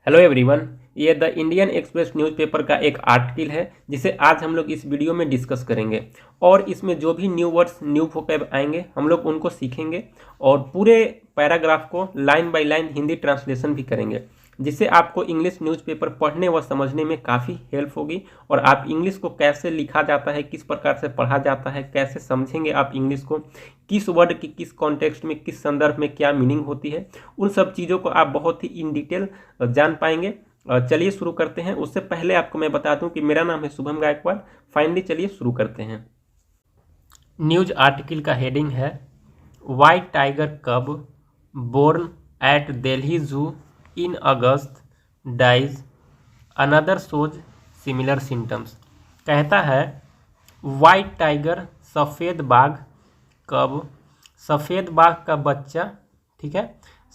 Hello everyone, ये the Indian express newspaper का एक आर्टिकल है जिसे आज हम लोग इस वीडियो में डिस्कस करेंगे। और इसमें जो भी न्यू वर्ड्स न्यू वोकैब आएंगे हम लोग उनको सीखेंगे और पूरे पैराग्राफ को line by line Hindi translation भी करेंगे, जिससे आपको इंग्लिश न्यूज़पेपर पढ़ने व समझने में काफ़ी हेल्प होगी। और आप इंग्लिश को कैसे लिखा जाता है, किस प्रकार से पढ़ा जाता है, कैसे समझेंगे आप इंग्लिश को, किस वर्ड की किस कॉन्टेक्स्ट में, किस संदर्भ में क्या मीनिंग होती है, उन सब चीज़ों को आप बहुत ही इन डिटेल जान पाएंगे। चलिए शुरू करते हैं। उससे पहले आपको मैं बता दूं कि मेरा नाम है शुभम गायकवाड़। फाइनली चलिए शुरू करते हैं। न्यूज आर्टिकल का हेडिंग है white tiger cub born at Delhi zoo in August dies another shows similar symptoms. कहता है व्हाइट टाइगर सफ़ेद बाघ कब, सफ़ेद बाघ का बच्चा, ठीक है,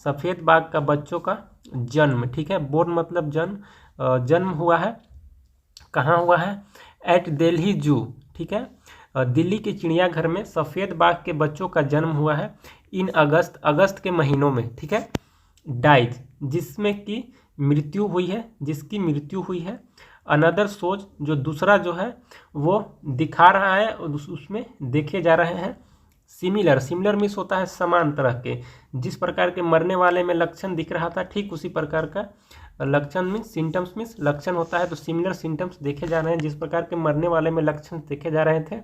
सफ़ेद बाघ का बच्चों का जन्म, ठीक है, बोर्न मतलब जन्म, जन्म हुआ है, कहाँ हुआ है, एट दिल्ली जू, ठीक है, दिल्ली के चिड़ियाघर में सफ़ेद बाघ के बच्चों का जन्म हुआ है। इन अगस्त, अगस्त के महीनों में, ठीक है, डाइज जिसमें की मृत्यु हुई है, जिसकी मृत्यु हुई है, अनदर सोच जो दूसरा जो है वो दिखा रहा है, उसमें देखे जा रहे हैं। सिमिलर, सिमिलर मीन्स होता है समान तरह के, जिस प्रकार के मरने वाले में लक्षण दिख रहा था ठीक उसी प्रकार का लक्षण मीन्स सिम्टम्स मीन्स लक्षण होता है। तो सिमिलर सिम्टम्स देखे जा रहे हैं, जिस प्रकार के मरने वाले में लक्षण देखे जा रहे थे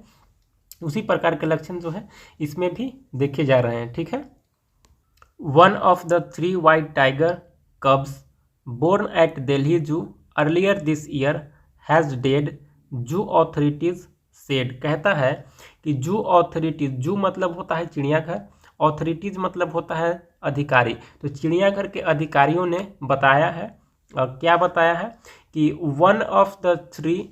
उसी प्रकार के लक्षण जो है इसमें भी देखे जा रहे हैं, ठीक है। One of the 3 white tiger cubs born at Delhi Zoo earlier this year has died, zoo authorities said। कहता है कि जू ऑथोरिटीज, जू मतलब होता है चिड़ियाघर, ऑथोरिटीज मतलब होता है अधिकारी। तो चिड़ियाघर के अधिकारियों ने बताया है, क्या बताया है कि one of the 3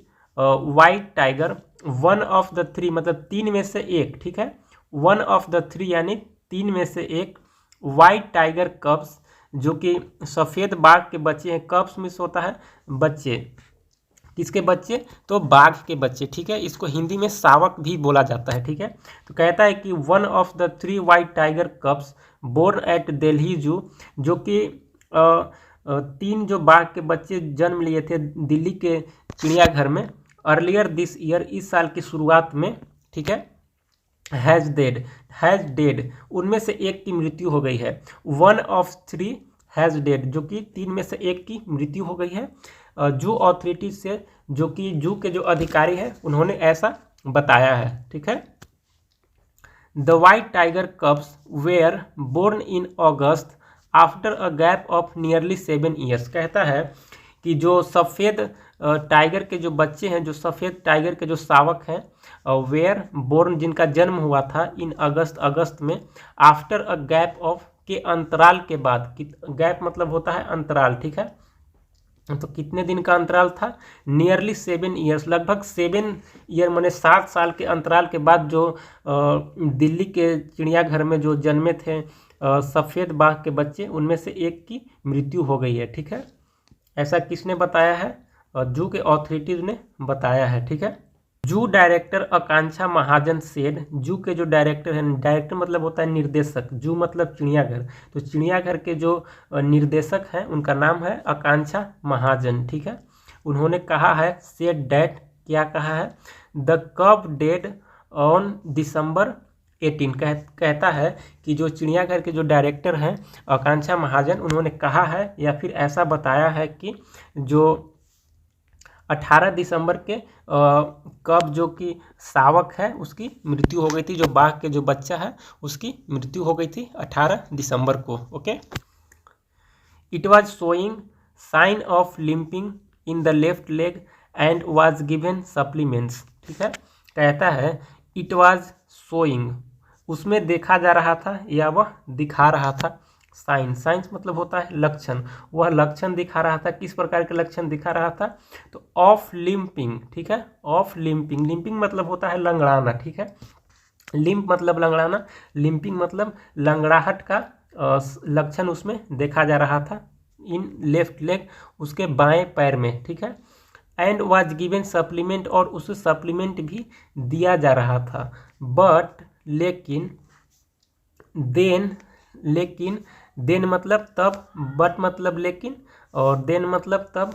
white tiger, one of the 3 मतलब 3 में से एक, ठीक है, वन ऑफ द 3 यानी 3 में से एक वाइट टाइगर कब्स जो कि सफ़ेद बाघ के बच्चे हैं। कब्स मिस होता है बच्चे, किसके बच्चे, तो बाघ के बच्चे, ठीक है, इसको हिंदी में शावक भी बोला जाता है, ठीक है। तो कहता है कि one of the 3 white tiger cubs born at Delhi zoo, जो कि 3 जो बाघ के बच्चे जन्म लिए थे दिल्ली के चिड़ियाघर में, अर्लियर दिस ईयर, इस साल की शुरुआत में, ठीक है, हैज़ डेड, उनमें से एक की मृत्यु हो गई है। वन ऑफ 3 हैज़ डेड, जो कि 3 में से एक की मृत्यु हो गई है। जू ऑथोरिटी से, जो कि जू के जो अधिकारी हैं उन्होंने ऐसा बताया है, ठीक है। The white tiger cubs were born in August after a gap of nearly 7 years. कहता है कि जो सफ़ेद टाइगर के जो बच्चे हैं, जो सफ़ेद टाइगर के जो शावक हैं, वेयर बोर्न जिनका जन्म हुआ था इन अगस्त, अगस्त में, आफ्टर अ गैप ऑफ के अंतराल के बाद, गैप मतलब होता है अंतराल, ठीक है, तो कितने दिन का अंतराल था, नियरली 7 ईयर्स, लगभग 7 ईयर माने 7 साल के अंतराल के बाद जो दिल्ली के चिड़ियाघर में जो जन्मे थे सफ़ेद बाघ के बच्चे, उनमें से एक की मृत्यु हो गई है, ठीक है। ऐसा किसने बताया है, जू के ऑथोरिटीज ने बताया है, ठीक है। जू डायरेक्टर आकांक्षा महाजन सेड, जू के जो डायरेक्टर हैं, डायरेक्टर मतलब होता है निर्देशक, जू मतलब चिड़ियाघर, तो चिड़ियाघर के जो निर्देशक हैं उनका नाम है आकांक्षा महाजन, ठीक है। उन्होंने कहा है, सेड डैट, क्या कहा है, द कब डेड ऑन दिसंबर 18। कहता है कि जो चिड़ियाघर के जो डायरेक्टर हैं आकांक्षा महाजन, उन्होंने कहा है या फिर ऐसा बताया है कि जो 18 दिसंबर के कब जो कि शावक है उसकी मृत्यु हो गई थी, जो बाघ के जो बच्चा है उसकी मृत्यु हो गई थी 18 दिसंबर को, okay. It was showing sign of limping in the left leg and was given supplements, ठीक है। कहता है इट वाज शोइंग, उसमें देखा जा रहा था या वह दिखा रहा था, साइन, साइंस मतलब होता है लक्षण, वह लक्षण दिखा रहा था, किस प्रकार के लक्षण दिखा रहा था, तो ऑफ लिम्पिंग, ठीक है, ऑफ लिम्पिंग, लिम्पिंग मतलब होता है लंगड़ाना, ठीक है, लिम्प मतलब लंगड़ाना, लिम्पिंग मतलब लंगड़ाहट का लक्षण उसमें देखा जा रहा था, इन लेफ्ट लेग, उसके बाएं पैर में, ठीक है। एंड वाज गिवन सप्लीमेंट, और उसे सप्लीमेंट भी दिया जा रहा था, बट लेकिन देन, लेकिन देन मतलब तब, बट मतलब लेकिन, और देन मतलब तब,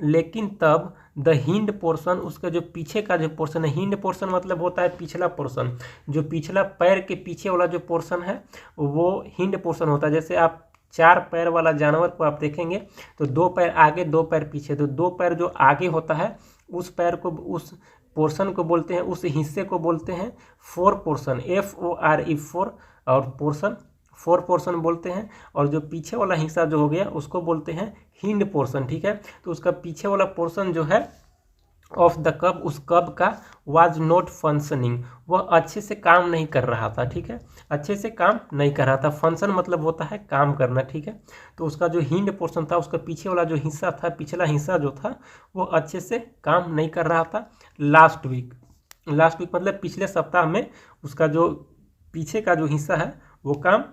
लेकिन तब द हिंड पोर्शन, उसका जो पीछे का जो पोर्शन है, हिंड पोर्शन मतलब होता है पिछला पोर्शन, जो पिछला पैर के पीछे वाला जो पोर्शन है वो हिंड पोर्शन होता है। जैसे आप 4 पैर वाला जानवर को आप देखेंगे तो 2 पैर आगे 2 पैर पीछे, तो 2 पैर जो आगे होता है उस पैर को, उस पोर्शन को बोलते हैं, उस हिस्से को बोलते हैं फोर पोर्शन, FORE, फोर, और पोर्शन फोर पोर्शन बोलते हैं। और जो पीछे वाला हिस्सा जो हो गया उसको बोलते हैं हिंड पोर्शन, ठीक है। तो उसका पीछे वाला पोर्शन जो है ऑफ द कब, उस कब का वाज नॉट फंक्शनिंग, वह अच्छे से काम नहीं कर रहा था, ठीक है, अच्छे से काम नहीं कर रहा था। फंक्शन मतलब होता है काम करना, ठीक है। तो उसका जो हिंड पोर्शन था, उसका पीछे वाला जो हिस्सा था, पिछला हिस्सा जो था वो अच्छे से काम नहीं कर रहा था। लास्ट वीक मतलब पिछले सप्ताह में उसका जो पीछे का जो हिस्सा है वो काम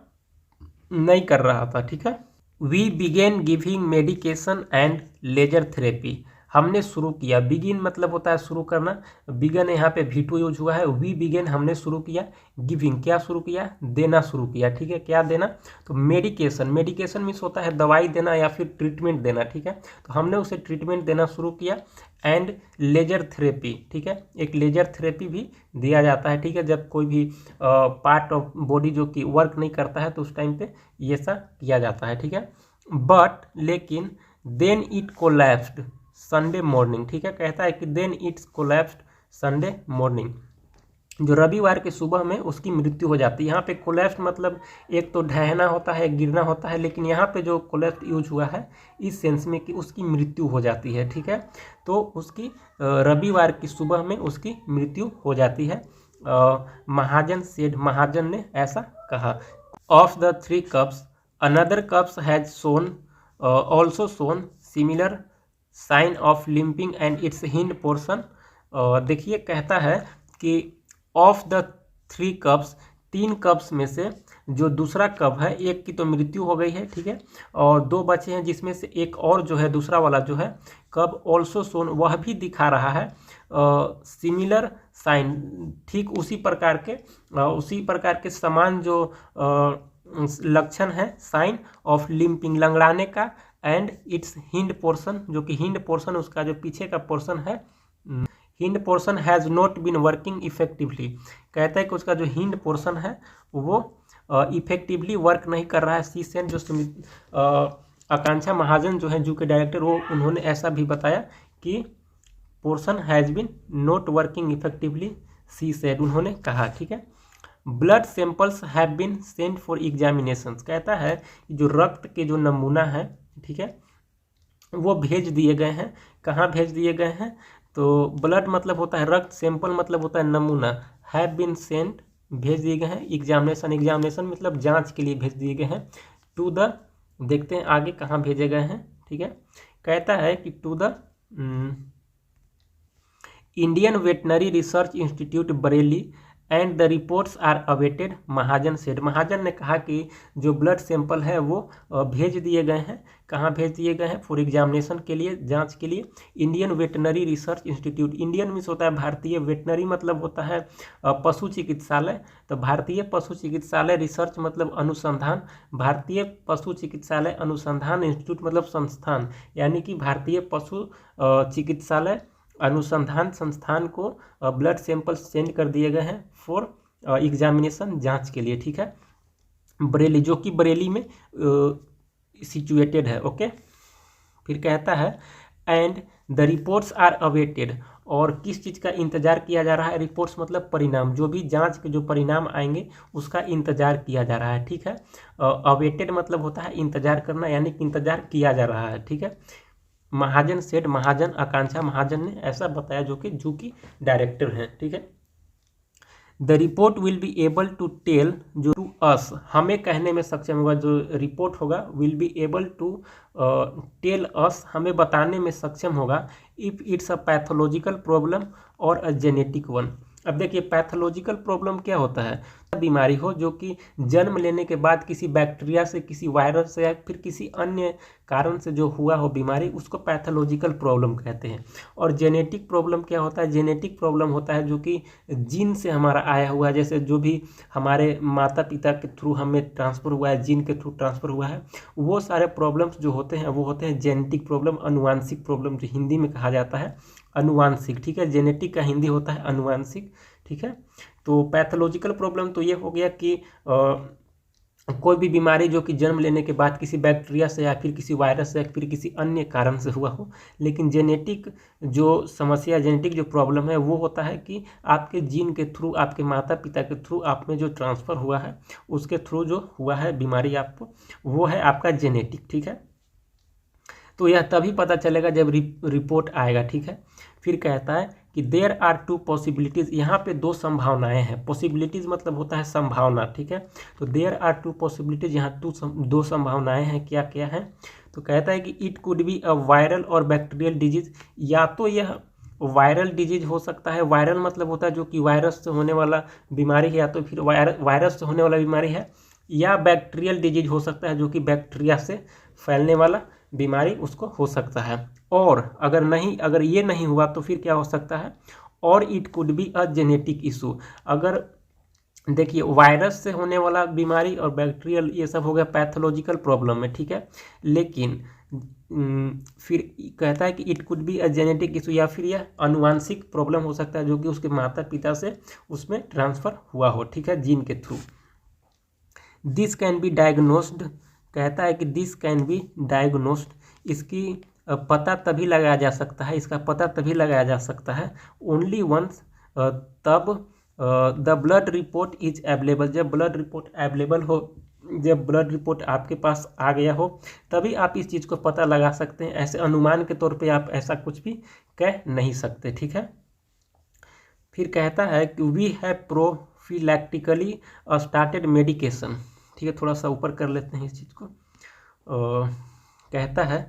नहीं कर रहा था, ठीक है। We began giving medication and laser therapy, हमने शुरू किया। बिगिन मतलब होता है शुरू करना, बिगन यहाँ पे V2 यूज हुआ है। वी बिगेन हमने शुरू किया, गिविंग क्या शुरू किया, देना शुरू किया, ठीक है। क्या देना, तो मेडिकेशन, मेडिकेशन मीन्स होता है दवाई देना या फिर ट्रीटमेंट देना, ठीक है। तो हमने उसे ट्रीटमेंट देना शुरू किया। एंड लेजर थेरेपी, ठीक है, एक लेजर थेरेपी भी दिया जाता है, ठीक है। जब कोई भी पार्ट ऑफ बॉडी जो कि वर्क नहीं करता है तो उस टाइम पे ये सब किया जाता है, ठीक है। बट लेकिन then it collapsed Sunday morning, ठीक है। कहता है कि then it's collapsed Sunday morning, जो रविवार के सुबह में उसकी मृत्यु हो जाती है। यहाँ पे कोलैप्स मतलब एक तो ढहना होता है, गिरना होता है, लेकिन यहाँ पे जो कोलैप्स यूज हुआ है इस सेंस में कि उसकी मृत्यु हो जाती है, ठीक है। तो उसकी रविवार की सुबह में उसकी मृत्यु हो जाती है। महाजन सेड, महाजन ने ऐसा कहा। Of the 3 cups another cups has shown also shown similar sign of limping and its hind portion. देखिए कहता है कि ऑफ द 3 कप्स, 3 कप्स में से जो दूसरा कप है, एक की तो मृत्यु हो गई है, ठीक है, और 2 बचे हैं, जिसमें से एक और जो है दूसरा वाला जो है कप ऑल्सो सोन, वह भी दिखा रहा है सिमिलर साइन, ठीक उसी प्रकार के समान जो लक्षण है, साइन ऑफ लिम्पिंग, लंगड़ाने का, एंड इट्स हिंड पोर्शन, जो कि हिंड पोर्शन उसका जो पीछे का पोर्शन है, hind portion has not been working effectively. कहता है कि उसका जो हिंड पोर्शन है वो इफेक्टिवली वर्क नहीं कर रहा है। सी सेड, जो आकांक्षा महाजन जो है जू के डायरेक्टर, वो उन्होंने ऐसा भी बताया कि portion has been not working effectively, she said, उन्होंने कहा, ठीक है। Blood samples have been sent for examination, कहता है कि जो रक्त के जो नमूना है, ठीक है, वो भेज दिए गए हैं। कहाँ भेज दिए गए हैं, तो ब्लड मतलब होता है रक्त, सैंपल मतलब होता है नमूना, हैव बीन सेंट भेज दिए गए हैं, एग्जामिनेशन मतलब जांच के लिए भेज दिए गए हैं। टू द, देखते हैं आगे कहाँ भेजे गए हैं, ठीक है। कहता है कि to the Indian veterinary research institute Bareilly and the reports are awaited, Mahajan said, Mahajan ने कहा कि जो ब्लड सैंपल है वो भेज दिए गए हैं। कहाँ भेज दिए गए हैं, फॉर एग्जामिनेशन के लिए, जांच के लिए। Indian veterinary research institute, Indian means होता है भारतीय, वेटनरी मतलब होता है पशु चिकित्सालय, तो भारतीय पशु चिकित्सालय, रिसर्च मतलब अनुसंधान, भारतीय पशु चिकित्सालय अनुसंधान इंस्टीट्यूट मतलब संस्थान, यानी कि भारतीय पशु चिकित्सालय अनुसंधान संस्थान को ब्लड सैंपल सेंड कर दिए गए हैं फॉर एग्जामिनेशन, जांच के लिए, ठीक है। बरेली, जो कि बरेली में सिचुएटेड है, ओके। फिर कहता है and the reports are awaited, और किस चीज़ का इंतजार किया जा रहा है, रिपोर्ट्स मतलब परिणाम, जो भी जांच के जो परिणाम आएंगे उसका इंतजार किया जा रहा है, ठीक है। अवेटेड मतलब होता है इंतजार करना, यानी कि इंतजार किया जा रहा है, ठीक है। महाजन सेड, महाजन आकांक्षा महाजन ने ऐसा बताया, जो कि जू की डायरेक्टर हैं, ठीक है। The report will be able to tell, जो टू अस, हमें कहने में सक्षम होगा, जो रिपोर्ट होगा will be able to tell us, हमें बताने में सक्षम होगा, if it's a pathological problem और अ जेनेटिक वन। अब देखिए पैथोलॉजिकल प्रॉब्लम क्या होता है, बीमारी हो जो कि जन्म लेने के बाद किसी बैक्टीरिया से, किसी वायरस से या फिर किसी अन्य कारण से जो हुआ हो बीमारी, उसको पैथोलॉजिकल प्रॉब्लम कहते हैं। और जेनेटिक प्रॉब्लम क्या होता है? जेनेटिक प्रॉब्लम होता है जो कि जीन से हमारा आया हुआ है, जैसे जो भी हमारे माता पिता के थ्रू हमें ट्रांसफ़र हुआ है, जीन के थ्रू ट्रांसफ़र हुआ है, वो सारे प्रॉब्लम्स जो होते हैं वो होते हैं जेनेटिक प्रॉब्लम, अनुवांशिक प्रॉब्लम, जो हिंदी में कहा जाता है अनुवांशिक। ठीक है, जेनेटिक का हिंदी होता है अनुवांशिक। ठीक है, तो पैथोलॉजिकल प्रॉब्लम तो ये हो गया कि कोई भी बीमारी जो कि जन्म लेने के बाद किसी बैक्टीरिया से या फिर किसी वायरस से या फिर किसी अन्य कारण से हुआ हो। लेकिन जेनेटिक जो समस्या, जेनेटिक जो प्रॉब्लम है वो होता है कि आपके जीन के थ्रू, आपके माता पिता के थ्रू आप में जो ट्रांसफ़र हुआ है, उसके थ्रू जो हुआ है बीमारी आपको, वो है आपका जेनेटिक। ठीक है, तो यह तभी पता चलेगा जब रिपोर्ट आएगा। ठीक है, फिर कहता है कि देयर आर टू पॉसिबिलिटीज़, यहाँ पे दो संभावनाएं हैं। पॉसिबिलिटीज़ मतलब होता है संभावना। ठीक है, तो देयर आर टू पॉसिबिलिटीज़, यहाँ दो संभावनाएं हैं। क्या क्या है? तो कहता है कि it could be a viral और बैक्टीरियल डिजीज, या तो यह वायरल डिजीज हो सकता है। वायरल मतलब होता है जो कि वायरस से होने वाला बीमारी है, या तो फिर वायरस से होने वाला बीमारी है, या बैक्टीरियल डिजीज हो सकता है जो कि बैक्टीरिया से फैलने वाला बीमारी उसको हो सकता है। और अगर ये नहीं हुआ तो फिर क्या हो सकता है? और it could be a genetic issue. अगर देखिए, वायरस से होने वाला बीमारी और बैक्टीरियल, ये सब हो गया पैथोलॉजिकल प्रॉब्लम में। ठीक है, लेकिन फिर कहता है कि it could be a genetic issue, या फिर यह अनुवांशिक प्रॉब्लम हो सकता है जो कि उसके माता पिता से उसमें ट्रांसफ़र हुआ हो। ठीक है, जीन के through. This can be diagnosed, कहता है कि दिस कैन बी डायग्नोस्ड, इसकी पता तभी लगाया जा सकता है, इसका पता तभी लगाया जा सकता है ओनली वंस, तब the blood report is available, जब ब्लड रिपोर्ट अवेलेबल हो, जब ब्लड रिपोर्ट आपके पास आ गया हो, तभी आप इस चीज़ को पता लगा सकते हैं। ऐसे अनुमान के तौर पे आप ऐसा कुछ भी कह नहीं सकते। ठीक है, फिर कहता है कि we have prophylactically started medication. ठीक है, थोड़ा सा ऊपर कर लेते हैं इस चीज़ को। कहता है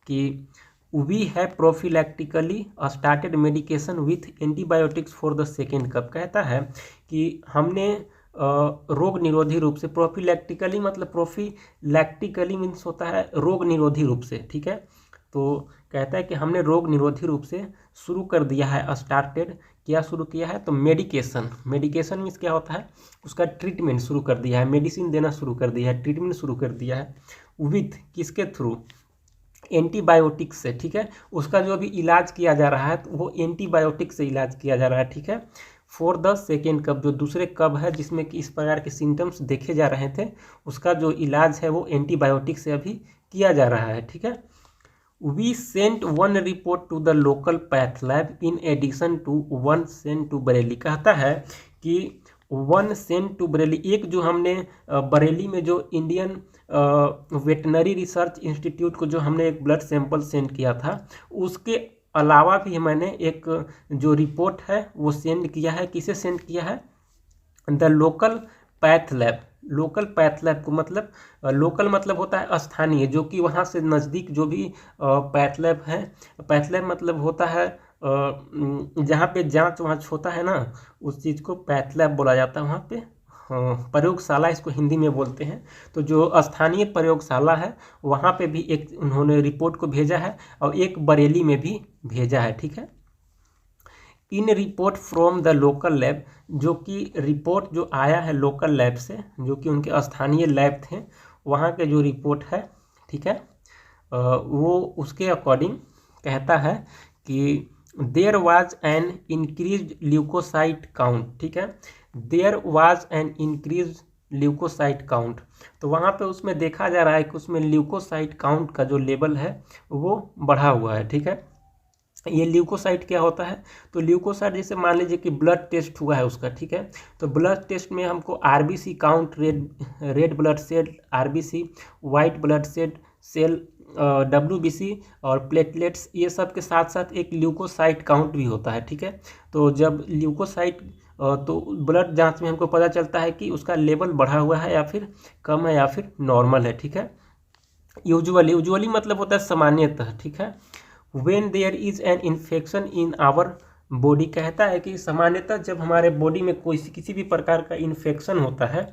कि we have prophylactically started medication with antibiotics for the second cub. कहता है कि हमने रोग निरोधी रूप से, प्रोफिलैक्टिकली मतलब प्रोफिलैक्टिकली मीन्स होता है रोग निरोधी रूप से। ठीक है, तो कहता है कि हमने रोग निरोधी रूप से शुरू कर दिया है, स्टार्टेड, क्या शुरू किया है? तो मेडिकेशन। मेडिकेशन मीन्स क्या होता है? उसका ट्रीटमेंट शुरू कर दिया है, मेडिसिन देना शुरू कर दिया है, ट्रीटमेंट शुरू कर दिया है। विथ किसके थ्रू? एंटीबायोटिक से। ठीक है, उसका जो अभी इलाज किया जा रहा है तो वो एंटीबायोटिक से इलाज किया जा रहा है। ठीक है, फॉर द सेकेंड कब, जो दूसरे कब है जिसमें कि इस प्रकार के सिम्टम्स देखे जा रहे थे, उसका जो इलाज है वो एंटीबायोटिक से अभी किया जा रहा है। ठीक है, we sent one report to the local path lab in addition to one sent to Bareilly. कहता है कि वन सेंट टू बरेली, एक जो हमने बरेली में जो इंडियन वेटनरी रिसर्च इंस्टीट्यूट को जो हमने एक ब्लड सैंपल सेंड किया था, उसके अलावा भी मैंने एक जो रिपोर्ट है वो सेंड किया है। किसे सेंड किया है? The local path lab. Local path lab को मतलब, लोकल मतलब होता है स्थानीय, जो कि वहाँ से नज़दीक जो भी पैथ लैब है, पैथ लैब मतलब होता है जहाँ पे जांच वाँच होता है ना, उस चीज़ को पैथ लैब बोला जाता है वहाँ पे। हाँ, प्रयोगशाला इसको हिंदी में बोलते हैं। तो जो स्थानीय प्रयोगशाला है वहाँ पे भी एक उन्होंने रिपोर्ट को भेजा है, और एक बरेली में भी भेजा है। ठीक है, in report from the local lab, जो कि रिपोर्ट जो आया है लोकल लैब से, जो कि उनके स्थानीय लैब थे, वहाँ के जो रिपोर्ट है, ठीक है, वो उसके अकॉर्डिंग कहता है कि there was an increase leukocyte count. ठीक है, there was an increase leukocyte count, तो वहाँ पे उसमें देखा जा रहा है कि उसमें ल्यूकोसाइट काउंट का जो लेवल है वो बढ़ा हुआ है। ठीक है, ये ल्यूकोसाइट क्या होता है? तो ल्यूकोसाइट जैसे मान लीजिए कि ब्लड टेस्ट हुआ है उसका। ठीक है, तो ब्लड टेस्ट में हमको RBC count, red blood cell RBC, white blood cell WBC और प्लेटलेट्स, ये सब के साथ साथ एक ल्यूकोसाइट काउंट भी होता है। ठीक है, तो जब ल्यूकोसाइट तो ब्लड जांच में हमको पता चलता है कि उसका लेवल बढ़ा हुआ है या फिर कम है या फिर नॉर्मल है। ठीक है, यूजुअली मतलब होता है सामान्यतः। ठीक है, when there is an infection in our body कहता है कि सामान्यतः जब हमारे बॉडी में कोई किसी भी प्रकार का इन्फेक्शन होता है,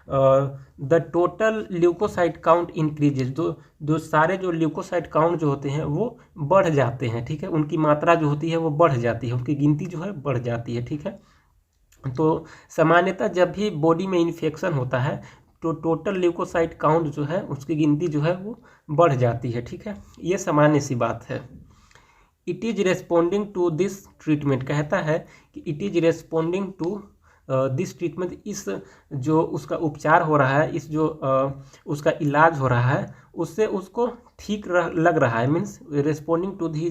the total leucocyte count increases, जो सारे जो ल्यूकोसाइट काउंट जो होते हैं वो बढ़ जाते हैं, ठीक है, उनकी मात्रा जो होती है वो बढ़ जाती है, उनकी गिनती जो है बढ़ जाती है, ठीक है। तो सामान्यतः जब भी बॉडी में इन्फेक्शन होता है तो टोटल ल्यूकोसाइट काउंट जो है उसकी गिनती जो है वो बढ़ जाती है, ठीक है, ये सामान्य सी बात है। It is responding to this treatment, कहता है कि it is responding to this treatment, इस जो उसका उपचार हो रहा है, इस जो उसका इलाज हो रहा है उससे उसको ठीक लग रहा है, मीन्स रेस्पॉन्डिंग टू दी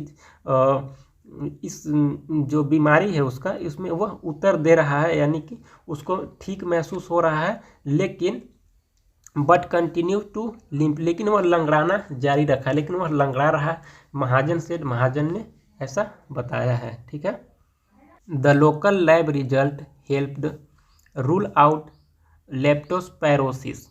इस जो बीमारी है उसका, इसमें वह उत्तर दे रहा है, यानी कि उसको ठीक महसूस हो रहा है, लेकिन बट कंटिन्यू टू लिम्प, लेकिन वह लंगड़ाना जारी रखा है, लेकिन वह लंगड़ा रहा है। महाजन से, महाजन ने ऐसा बताया है, ठीक है। The local lab result helped rule out leptospirosis,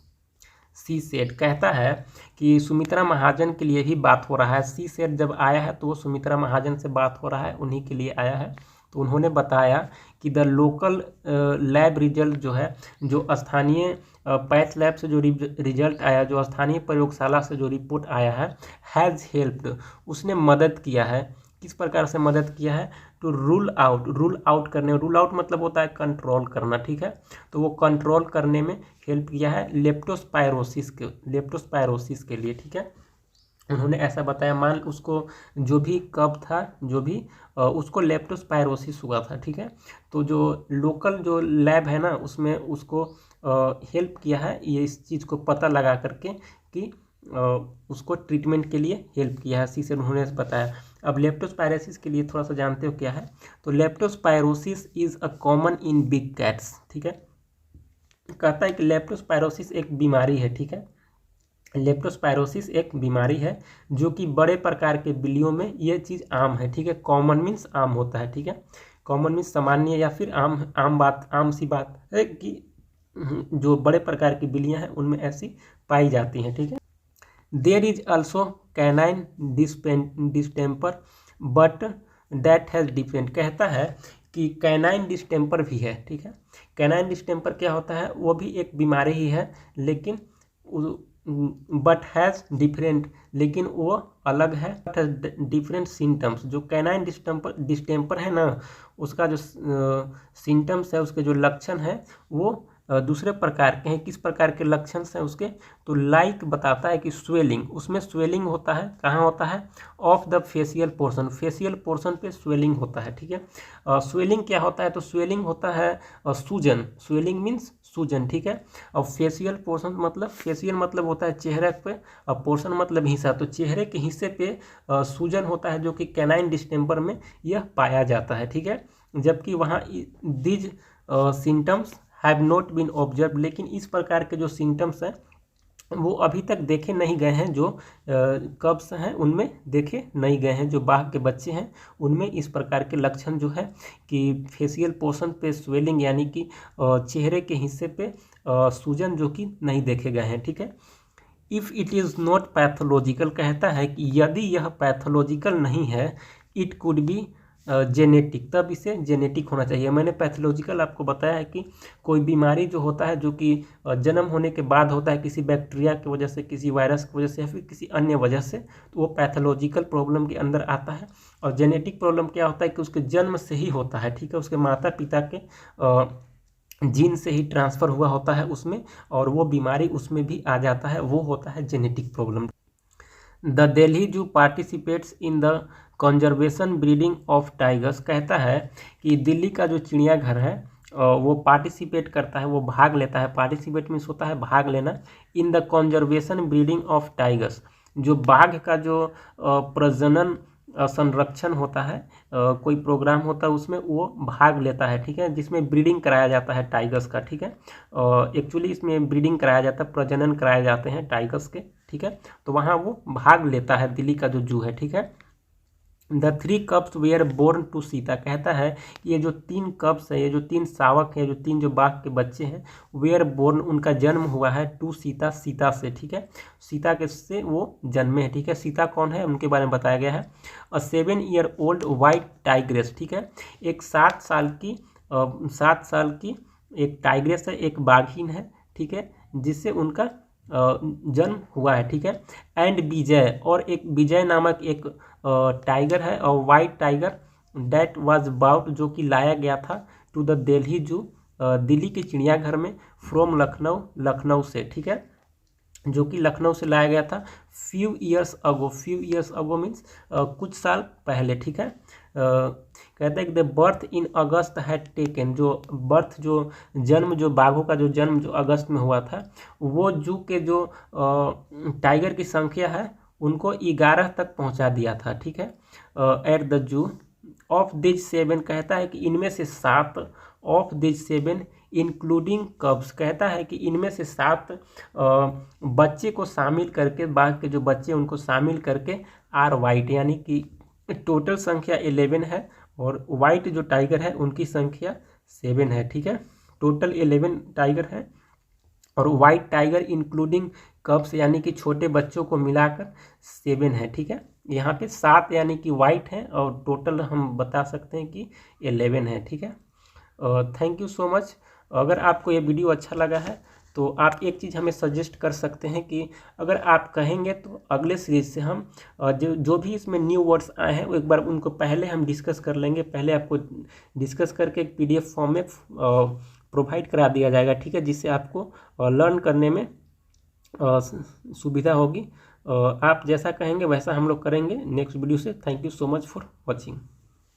सी सेट, कहता है कि सुमित्रा महाजन के लिए ही बात हो रहा है। सी सेट जब आया है तो वो सुमित्रा महाजन से बात हो रहा है, उन्हीं के लिए आया है। तो उन्होंने बताया कि द लोकल लैब रिजल्ट जो है, जो स्थानीय पैथ लैब से जो रिजल्ट आया, जो स्थानीय प्रयोगशाला से जो रिपोर्ट आया है, हैज़ हेल्प्ड, उसने मदद किया है। किस प्रकार से मदद किया है? तो रूल आउट करने, रूल आउट मतलब होता है कंट्रोल करना, ठीक है। तो वो कंट्रोल करने में हेल्प किया है लेप्टोस्पायरोसिस के लिए, ठीक है। उन्होंने ऐसा बताया, मान उसको जो भी कफ था, जो भी उसको लेप्टोस्पायरोसिस हुआ था, ठीक है। तो जो लोकल जो लैब है ना, उसमें उसको हेल्प किया है, ये इस चीज़ को पता लगा करके कि उसको ट्रीटमेंट के लिए हेल्प किया है, इसी से उन्होंने बताया। अब लेप्टोस्पायरोसिस के लिए थोड़ा सा जानते हो क्या है? तो leptospirosis is a common in big cats, ठीक है। कहता है कि लेप्टोस्पायरोसिस एक बीमारी है, ठीक है। लेप्टोस्पायरोसिस एक बीमारी है जो कि बड़े प्रकार के बिल्लियों में ये चीज़ आम है, ठीक है। कॉमन मीन्स आम होता है, ठीक है। कॉमन मीन्स सामान्य या फिर आम सी बात है कि जो बड़े प्रकार की बिल्लियां हैं उनमें ऐसी पाई जाती हैं, ठीक है। There is also canine distemper but that has different, कहता है कि कैनाइन डिस्टेम्पर भी है, ठीक है। कैनाइन डिस्टेम्पर क्या होता है? वो भी एक बीमारी ही है, लेकिन बट हैज़ डिफरेंट, लेकिन वो अलग है, डिफरेंट सिम्टम्स। जो कैनाइन डिस्टेम्पर है ना, उसका जो सिम्टम्स है, उसके जो लक्षण है वो दूसरे प्रकार के हैं। किस प्रकार के लक्षण हैं उसके? तो लाइक बताता है कि स्वेलिंग, उसमें स्वेलिंग होता है, कहाँ होता है? Of the facial portion, facial portion पे स्वेलिंग होता है, ठीक है। स्वेलिंग क्या होता है? तो स्वेलिंग होता है सूजन, स्वेलिंग मीन्स सूजन, ठीक है। और फेशियल पोर्शन मतलब, फेशियल मतलब होता है चेहरे पे, और पोर्शन मतलब हिस्सा, तो चेहरे के हिस्से पे सूजन होता है, जो कि कैनाइन डिस्टेम्पर में यह पाया जाता है, ठीक है। जबकि वहाँ these symptoms have not been observe, लेकिन इस प्रकार के जो सिम्टम्स हैं वो अभी तक देखे नहीं गए हैं, जो कब्स हैं उनमें देखे नहीं गए हैं। जो बाघ के बच्चे हैं उनमें इस प्रकार के लक्षण जो है कि फेशियल पोर्शन पे स्वेलिंग, यानी कि चेहरे के हिस्से पे सूजन, जो कि नहीं देखे गए हैं, ठीक है। If it is not pathological, कहता है कि यदि यह पैथोलॉजिकल नहीं है, इट कुड बी जेनेटिक, तब इसे जेनेटिक होना चाहिए। मैंने पैथोलॉजिकल आपको बताया है कि कोई बीमारी जो होता है, जो कि जन्म होने के बाद होता है, किसी बैक्टीरिया की वजह से, किसी वायरस की वजह से, या फिर किसी अन्य वजह से, तो वो पैथोलॉजिकल प्रॉब्लम के अंदर आता है। और जेनेटिक प्रॉब्लम क्या होता है कि उसके जन्म से ही होता है, ठीक है, उसके माता पिता के जीन से ही ट्रांसफ़र हुआ होता है उसमें, और वो बीमारी उसमें भी आ जाता है, वो होता है जेनेटिक प्रॉब्लम। द दिल्ली जू participates in the conservation breeding of tigers, कहता है कि दिल्ली का जो चिड़ियाघर है वो पार्टिसिपेट करता है, वो भाग लेता है। पार्टिसिपेट मीन्स होता है भाग लेना। In the conservation breeding of tigers, जो बाघ का जो प्रजनन संरक्षण होता है, कोई प्रोग्राम होता है उसमें वो भाग लेता है, ठीक है, जिसमें ब्रीडिंग कराया जाता है टाइगर्स का, ठीक है। एक्चुअली इसमें ब्रीडिंग कराया जाता है, प्रजनन कराए जाते हैं टाइगर्स के, ठीक है। तो वहाँ वो भाग लेता है, दिल्ली का जो जू है, ठीक है। The 3 cups were born to Sita, कहता है ये जो 3 कप्स है, ये जो 3 शावक है, जो 3 जो बाघ के बच्चे हैं, वेयर बोर्न उनका जन्म हुआ है टू सीता, सीता से, ठीक है, सीता के से वो जन्मे हैं, ठीक है। सीता कौन है उनके बारे में बताया गया है। अ 7 ईयर ओल्ड वाइट टाइग्रेस, ठीक है, एक 7 साल की एक टाइग्रेस है, एक बाघिन है, ठीक है, जिससे उनका जन्म हुआ है, ठीक है। एंड विजय, और एक विजय नामक एक टाइगर है, और white tiger that was brought, जो कि लाया गया था टू द दिल्ली जू, दिल्ली के चिड़ियाघर में, फ्रॉम लखनऊ, लखनऊ से, ठीक है, जो कि लखनऊ से लाया गया था। फ्यू ईयर्स अगो मीन्स कुछ साल पहले, ठीक है। कहते हैं कि the birth in August had taken, जो बर्थ जो जन्म जो बाघों का जो जन्म जो अगस्त में हुआ था, वो जू के जो टाइगर की संख्या है उनको 11 तक पहुंचा दिया था, ठीक है, at the zoo of these 7, कहता है कि इनमें से 7, ऑफ दिज 7 इंक्लूडिंग कब्स, कहता है कि इनमें से 7 बच्चे को शामिल करके, बाघ के जो बच्चे उनको शामिल करके आर वाइट, यानी कि टोटल संख्या 11 है, और वाइट जो टाइगर है उनकी संख्या 7 है, ठीक है, टोटल 11 टाइगर है, और वाइट टाइगर इंक्लूडिंग कब्स यानी कि छोटे बच्चों को मिलाकर 7 है, ठीक है। यहाँ पे 7 यानी कि वाइट है, और टोटल हम बता सकते हैं कि 11 है, ठीक है। Thank you so much. अगर आपको ये वीडियो अच्छा लगा है तो आप एक चीज़ हमें सजेस्ट कर सकते हैं कि अगर आप कहेंगे तो अगले सीरीज से हम जो भी इसमें न्यू वर्ड्स आए हैं वो एक बार उनको पहले हम डिस्कस कर लेंगे, पहले आपको डिस्कस करके एक PDF फॉर्म में प्रोवाइड करा दिया जाएगा, ठीक है, जिससे आपको लर्न करने में सुविधा होगी। आप जैसा कहेंगे वैसा हम लोग करेंगे नेक्स्ट वीडियो से। Thank you so much for watching.